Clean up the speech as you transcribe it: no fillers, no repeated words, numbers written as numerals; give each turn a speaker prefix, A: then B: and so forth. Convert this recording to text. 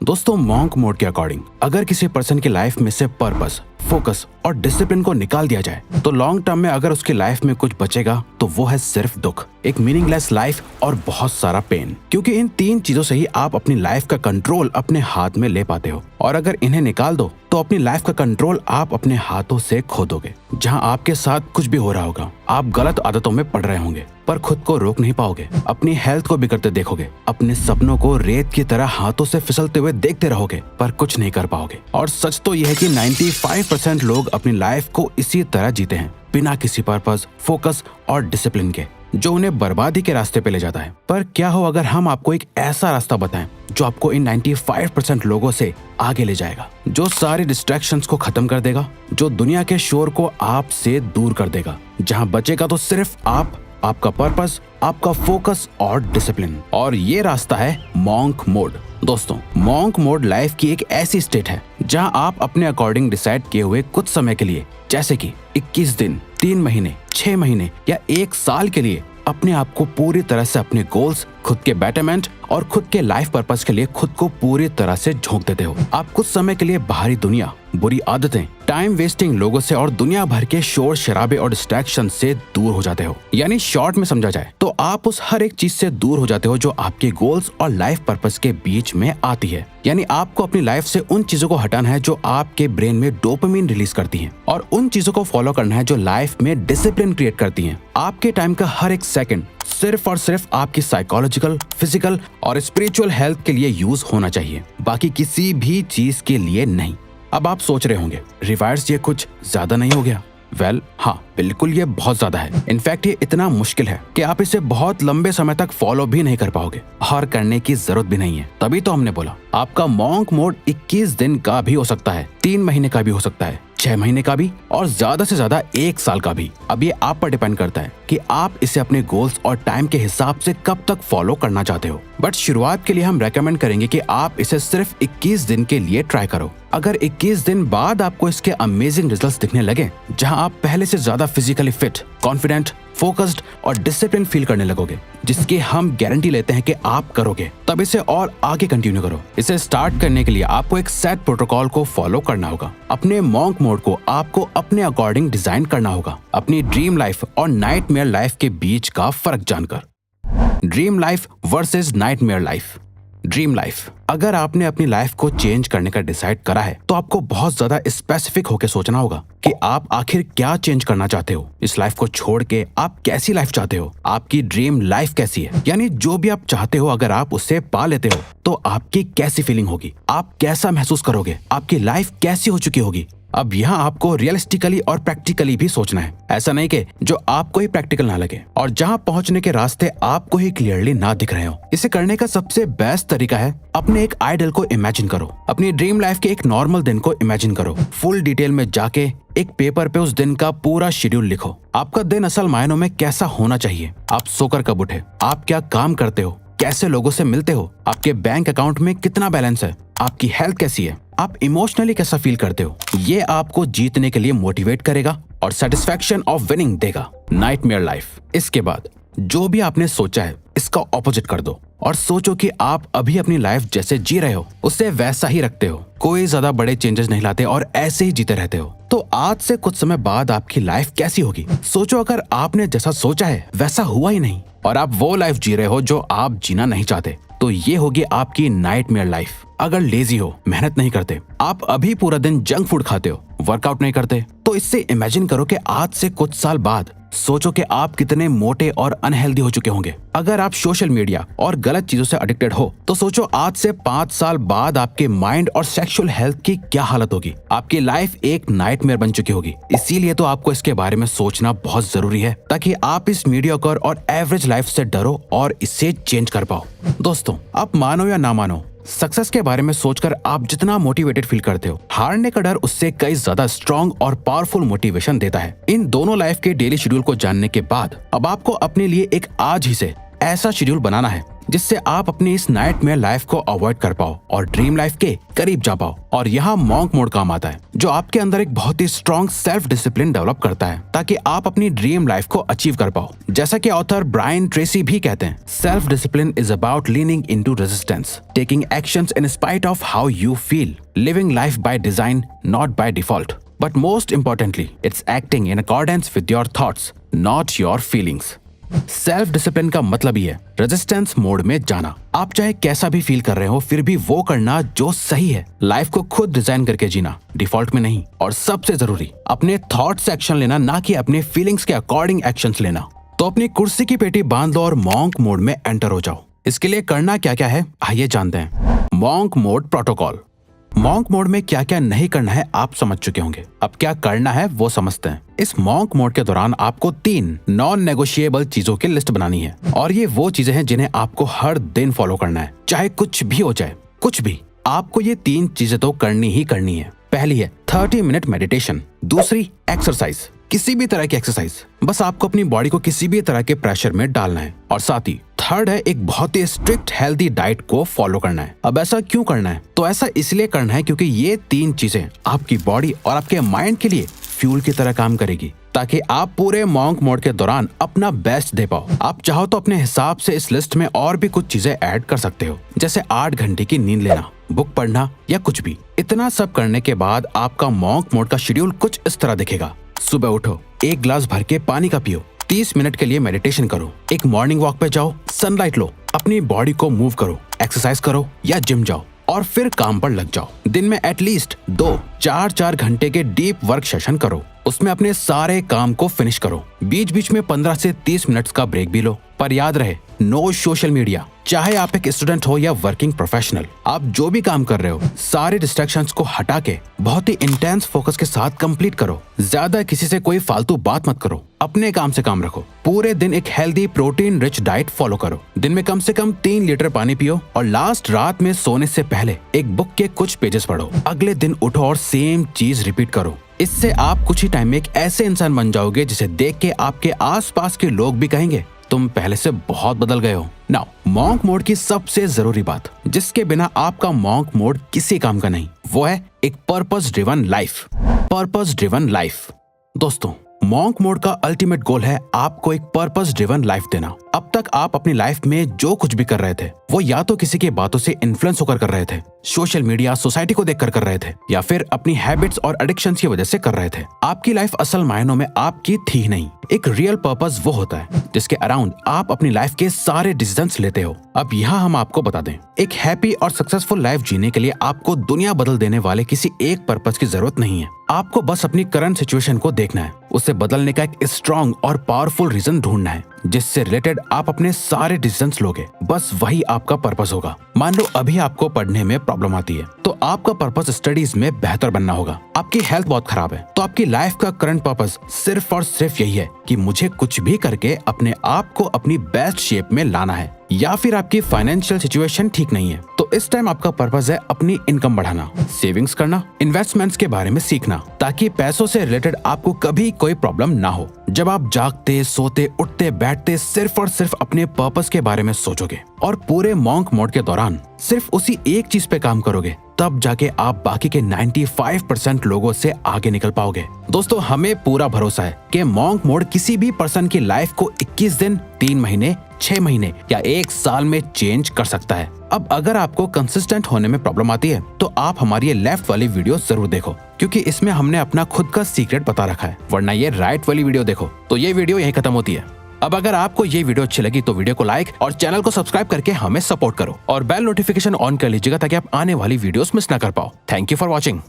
A: दोस्तों, monk mode के according अगर किसी पर्सन की लाइफ में से पर्पस, फोकस और डिसिप्लिन को निकाल दिया जाए तो लॉन्ग टर्म में अगर उसकी लाइफ में कुछ बचेगा तो वो है सिर्फ दुख, एक मीनिंगलेस लाइफ और बहुत सारा पेन। क्योंकि इन तीन चीजों से ही आप अपनी लाइफ का कंट्रोल अपने हाथ में ले पाते हो, और अगर इन्हें निकाल दो तो अपनी लाइफ का कंट्रोल आप अपने हाथों से खो दोगे। जहां आपके साथ कुछ भी हो रहा होगा, आप गलत आदतों में पड़ रहे होंगे पर खुद को रोक नहीं पाओगे, अपनी हेल्थ को बिगड़ते देखोगे, अपने सपनों को रेत की तरह हाथों से फिसलते हुए देखते रहोगे पर कुछ नहीं कर पाओगे। और सच तो यह है कि 95% लोग अपनी लाइफ को इसी तरह जीते हैं, बिना किसी पर्पस, फोकस और डिसिप्लिन के, जो उन्हें बर्बादी के रास्ते पे ले जाता है। पर क्या हो अगर हम आपको एक ऐसा रास्ता बताएं जो आपको इन 95% लोगों से आगे ले जाएगा, जो सारी डिस्ट्रैक्शंस को खत्म कर देगा, जो दुनिया के शोर को आपसे दूर कर देगा, जहां बचेगा तो सिर्फ आप, आपका पर्पस, आपका फोकस और डिसिप्लिन। और ये रास्ता है मॉन्क मोड। दोस्तों, मॉन्क मोड लाइफ की एक ऐसी स्टेट है जहां आप अपने अकॉर्डिंग डिसाइड किए हुए कुछ समय के लिए, जैसे कि 21 दिन, 3 महीने, 6 महीने या 1 साल के लिए अपने आप को पूरी तरह से अपने गोल्स, खुद के बेटरमेंट और खुद के लाइफ पर्पस के लिए खुद को पूरी तरह से झोंक देते हो। आप कुछ समय के लिए बाहरी दुनिया, बुरी आदतें, टाइम वेस्टिंग लोगों से और दुनिया भर के शोर शराबे और डिस्ट्रैक्शन से दूर हो जाते हो। यानी शॉर्ट में समझा जाए तो आप उस हर एक चीज से दूर हो जाते हो जो आपके गोल्स और लाइफ पर्पस के बीच में आती है। यानी आपको अपनी लाइफ से उन चीजों को हटाना है जो आपके ब्रेन में डोपामिन रिलीज करती हैं, और उन चीजों को फॉलो करना है जो लाइफ में डिसिप्लिन क्रिएट करती हैं। आपके टाइम का हर एक सेकंड सिर्फ और सिर्फ आपकी साइकोलॉजिकल, फिजिकल और स्पिरिचुअल हेल्थ के लिए यूज होना चाहिए, बाकी किसी भी चीज के लिए नहीं। अब आप सोच रहे होंगे, रिवायर्स ये कुछ ज्यादा नहीं हो गया? वेल, हाँ, बिल्कुल ये बहुत ज्यादा है। इनफैक्ट ये इतना मुश्किल है कि आप इसे बहुत लंबे समय तक फॉलो भी नहीं कर पाओगे और करने की जरूरत भी नहीं है। तभी तो हमने बोला आपका मॉन्क मोड 21 दिन का भी हो सकता है, 3 महीने का भी हो सकता है, 6 महीने का भी और ज्यादा से ज्यादा 1 साल का भी। अब ये आप पर डिपेंड करता है कि आप इसे अपने गोल्स और टाइम के हिसाब से कब तक फॉलो करना चाहते हो। बट शुरुआत के लिए हम रेकमेंड करेंगे कि आप इसे सिर्फ 21 दिन के लिए ट्राई करो। अगर 21 दिन बाद आपको इसके अमेजिंग रिजल्ट्स दिखने लगे, जहां आप पहले से ज्यादा फिजिकली फिट, कॉन्फिडेंट, फोकस्ड और डिसिप्लिन फील करने लगोगे, जिसकी हम गारंटी लेते हैं कि आप करोगे, तब इसे और आगे कंटिन्यू करो। इसे स्टार्ट करने के लिए आपको एक सेट प्रोटोकॉल को फॉलो करना होगा। अपने मॉन्क मोड को आपको अपने अकॉर्डिंग डिजाइन करना होगा, अपनी ड्रीम लाइफ और नाइटमेयर लाइफ के बीच का फर्क जानकर। Dream life versus nightmare life. Dream life, अगर आपने अपनी लाइफ को चेंज करने का डिसाइड करा है तो आपको बहुत ज्यादा स्पेसिफिक होकर सोचना होगा कि आप आखिर क्या चेंज करना चाहते हो। इस लाइफ को छोड़ के आप कैसी लाइफ चाहते हो, आपकी ड्रीम लाइफ कैसी है, यानी जो भी आप चाहते हो अगर आप उसे पा लेते हो तो आपकी कैसी फीलिंग होगी, आप कैसा महसूस करोगे, आपकी लाइफ कैसी हो चुकी होगी। अब यहाँ आपको रियलिस्टिकली और प्रैक्टिकली भी सोचना है। ऐसा नहीं कि जो आपको ही प्रैक्टिकल ना लगे और जहाँ पहुँचने के रास्ते आपको ही क्लियरली ना दिख रहे हो। इसे करने का सबसे बेस्ट तरीका है अपने एक आइडल को इमेजिन करो। अपनी ड्रीम लाइफ के एक नॉर्मल दिन को इमेजिन करो। फुल डिटेल में जाके एक पेपर पे उस दिन का पूरा शेड्यूल लिखो। आपका दिन असल मायनों में कैसा होना चाहिए, आप सोकर कब उठे, आप क्या काम करते हो, कैसे लोगों से मिलते हो, आपके बैंक अकाउंट में कितना बैलेंस है, आपकी हेल्थ कैसी है, आप इमोशनली कैसा फील करते हो। ये आपको जीतने के लिए मोटिवेट करेगा और सेटिस्फैक्शन ऑफ विनिंग देगा। नाइटमेयर लाइफ, इसके बाद जो भी आपने सोचा है इसका ऑपोजिट कर दो और सोचो कि आप अभी अपनी लाइफ जैसे जी रहे हो उससे वैसा ही रखते हो, कोई ज्यादा बड़े चेंजेस नहीं लाते और ऐसे ही जीते रहते हो। तो आज से कुछ समय बाद आपकी लाइफ कैसी होगी, सोचो। अगर आपने जैसा सोचा है वैसा हुआ ही नहीं और आप वो लाइफ जी रहे हो जो आप जीना नहीं चाहते, तो ये होगी आपकी नाइटमेयर लाइफ। अगर लेजी हो, मेहनत नहीं करते, आप अभी पूरा दिन जंक फूड खाते हो, वर्कआउट नहीं करते, तो इससे इमेजिन करो कि आज से कुछ साल बाद सोचो कि आप कितने मोटे और अनहेल्दी हो चुके होंगे। अगर आप सोशल मीडिया और गलत चीजों से एडिक्टेड हो तो सोचो आज से 5 साल बाद आपके माइंड और सेक्सुअल हेल्थ की क्या हालत होगी। आपकी लाइफ एक नाइटमेयर बन चुकी होगी। इसीलिए तो आपको इसके बारे में सोचना बहुत जरूरी है ताकि आप इस मीडियोकर और एवरेज लाइफ से डरो और इसे चेंज कर पाओ। दोस्तों, आप मानो या ना मानो, सक्सेस के बारे में सोचकर आप जितना मोटिवेटेड फील करते हो, हारने का डर उससे कई ज्यादा स्ट्रॉन्ग और पावरफुल मोटिवेशन देता है। इन दोनों लाइफ के डेली शेड्यूल को जानने के बाद अब आपको अपने लिए एक आज ही से ऐसा शेड्यूल बनाना है जिससे आप अपनी इस नाइटमेयर लाइफ को अवॉइड कर पाओ और ड्रीम लाइफ के करीब जा पाओ। और यहाँ मॉन्क मोड काम आता है, जो आपके अंदर एक बहुत ही स्ट्रॉन्ग सेल्फ डिसिप्लिन डेवलप करता है ताकि आप अपनी ड्रीम लाइफ को अचीव कर पाओ। जैसा कि ऑथर ब्रायन ट्रेसी भी कहते हैं, self discipline is about leaning into resistance, taking actions in spite of how you feel, living life by design not by default, but most importantly it's acting in accordance with your thoughts not your feelings. Self discipline का मतलब ही है resistance mode में जाना। आप चाहे कैसा भी feel कर रहे हो, फिर भी वो करना जो सही है। लाइफ को खुद डिजाइन करके जीना, डिफॉल्ट में नहीं। और सबसे जरूरी, अपने थॉट्स से एक्शन लेना, ना कि अपने फीलिंग्स के अकॉर्डिंग एक्शंस लेना। तो अपनी कुर्सी की पेटी बांध लो और मॉन्क मोड में एंटर हो जाओ। इसके लिए करना क्या क्या है, आइए जानते हैं। Monk mode protocol. Monk mode में क्या क्या नहीं करना है आप समझ चुके होंगे। अब क्या करना है वो समझते हैं। इस मॉन्क मोड के दौरान आपको 3 नॉन नेगोशिएबल चीजों की लिस्ट बनानी है, और ये वो चीजें हैं जिन्हें आपको हर दिन फॉलो करना है, चाहे कुछ भी हो जाए। कुछ भी, आपको ये 3 चीजें तो करनी ही करनी है। पहली है 30 मिनट मेडिटेशन। दूसरी, एक्सरसाइज, किसी भी तरह की एक्सरसाइज, बस आपको अपनी बॉडी को किसी भी तरह के प्रेशर में डालना है। और साथ ही थर्ड है एक बहुत ही स्ट्रिक्ट हेल्दी डाइट को फॉलो करना है। अब ऐसा क्यों करना है? तो ऐसा इसलिए करना है क्योंकि ये 3 चीजें आपकी बॉडी और आपके माइंड के लिए फ्यूल की तरह काम करेगी, ताकि आप पूरे मॉन्क मोड के दौरान अपना बेस्ट दे पाओ। आप चाहो तो अपने हिसाब से इस लिस्ट में और भी कुछ चीजें ऐड कर सकते हो, जैसे 8 घंटे की नींद लेना, बुक पढ़ना या कुछ भी। इतना सब करने के बाद आपका मॉन्क मोड का शेड्यूल कुछ इस तरह दिखेगा। सुबह उठो, 1 गिलास भर के पानी का पियो, 30 मिनट के लिए मेडिटेशन करो, एक मॉर्निंग वॉक पे जाओ, सनलाइट लो, अपनी बॉडी को मूव करो, एक्सरसाइज करो या जिम जाओ, और फिर काम पर लग जाओ। दिन में एटलीस्ट 2-4 घंटे के डीप वर्क सेशन करो, उसमें अपने सारे काम को फिनिश करो। बीच बीच में 15 से 30 मिनट्स का ब्रेक भी लो, पर याद रहे, नो सोशल मीडिया। चाहे आप एक स्टूडेंट हो या वर्किंग प्रोफेशनल, आप जो भी काम कर रहे हो, सारे डिस्ट्रैक्शंस को हटा के बहुत ही इंटेंस फोकस के साथ कंप्लीट करो। ज्यादा किसी से कोई फालतू बात मत करो, अपने काम से काम रखो। पूरे दिन एक healthy protein rich diet follow करो। दिन में कम से कम 3 लीटर पानी पियो, और लास्ट रात में सोने से पहले एक बुक के कुछ पेजेस पढ़ो। अगले दिन उठो और सेम चीज रिपीट करो। इससे आप कुछ ही टाइम में एक ऐसे इंसान बन जाओगे जिसे देख के आपके आसपास के लोग भी कहेंगे तुम पहले से बहुत बदल गए हो। नाउ, मॉन्क मोड की सबसे जरूरी बात, जिसके बिना आपका मॉन्क मोड किसी काम का नहीं, वो है एक purpose driven life. Purpose driven life. दोस्तों, मॉन्क मोड का अल्टीमेट गोल है आपको एक पर्पस ड्रिवन लाइफ देना। अब तक आप अपनी लाइफ में जो कुछ भी कर रहे थे, वो या तो किसी की बातों से इन्फ्लुएंस होकर कर रहे थे, सोशल मीडिया, सोसाइटी को देखकर कर रहे थे, या फिर अपनी हैबिट्स और एडिक्शंस की वजह से कर रहे थे। आपकी लाइफ असल मायनों में आपकी थी ही नहीं। एक रियल पर्पस वो होता है जिसके अराउंड आप अपनी लाइफ के सारे डिसीजंस लेते हो। अब यहाँ हम आपको बता दें, एक हैप्पी और सक्सेसफुल लाइफ जीने के लिए आपको दुनिया बदल देने वाले किसी एक पर्पस की जरूरत नहीं है। आपको बस अपनी करंट सिचुएशन को देखना है, उसे बदलने का एक स्ट्रॉन्ग और पावरफुल रीजन ढूंढना है जिससे रिलेटेड आप अपने सारे डिसीजंस लोगे। बस वही आपका पर्पस होगा। मान लो अभी आपको पढ़ने में प्रॉब्लम आती है, तो आपका पर्पस स्टडीज में बेहतर बनना होगा। आपकी हेल्थ बहुत खराब है, तो आपकी लाइफ का करंट पर्पस सिर्फ और सिर्फ यही है कि मुझे कुछ भी करके अपने आप को अपनी बेस्ट शेप में लाना है। या फिर आपकी फाइनेंशियल सिचुएशन ठीक नहीं है, तो इस टाइम आपका पर्पस है अपनी इनकम बढ़ाना, सेविंग्स करना, इन्वेस्टमेंट्स के बारे में सीखना, ताकि पैसों से रिलेटेड आपको कभी कोई प्रॉब्लम ना हो। जब आप जागते, सोते, उठते, बैठते सिर्फ और सिर्फ अपने पर्पस के बारे में सोचोगे और पूरे मॉन्क मोड के दौरान सिर्फ उसी एक चीज पे काम करोगे, तब जाके आप बाकी के 95% लोगों से आगे निकल पाओगे। दोस्तों, हमें पूरा भरोसा है कि मॉन्क मोड किसी भी पर्सन की लाइफ को 21 दिन, 3 महीने, 6 महीने या 1 साल में चेंज कर सकता है। अब अगर आपको कंसिस्टेंट होने में प्रॉब्लम आती है, तो आप हमारी ये लेफ्ट वाली वीडियो जरूर देखो, क्योंकि इसमें हमने अपना खुद का सीक्रेट बता रखा है। वरना ये राइट वाली वीडियो देखो। तो ये वीडियो यहीं खत्म होती है। अब अगर आपको ये वीडियो अच्छी लगी तो वीडियो को लाइक और चैनल को सब्सक्राइब करके हमें सपोर्ट करो, और बेल नोटिफिकेशन ऑन कर लीजिएगा ताकि आप आने वाली वीडियोस मिस ना कर पाओ। Thank you for watching.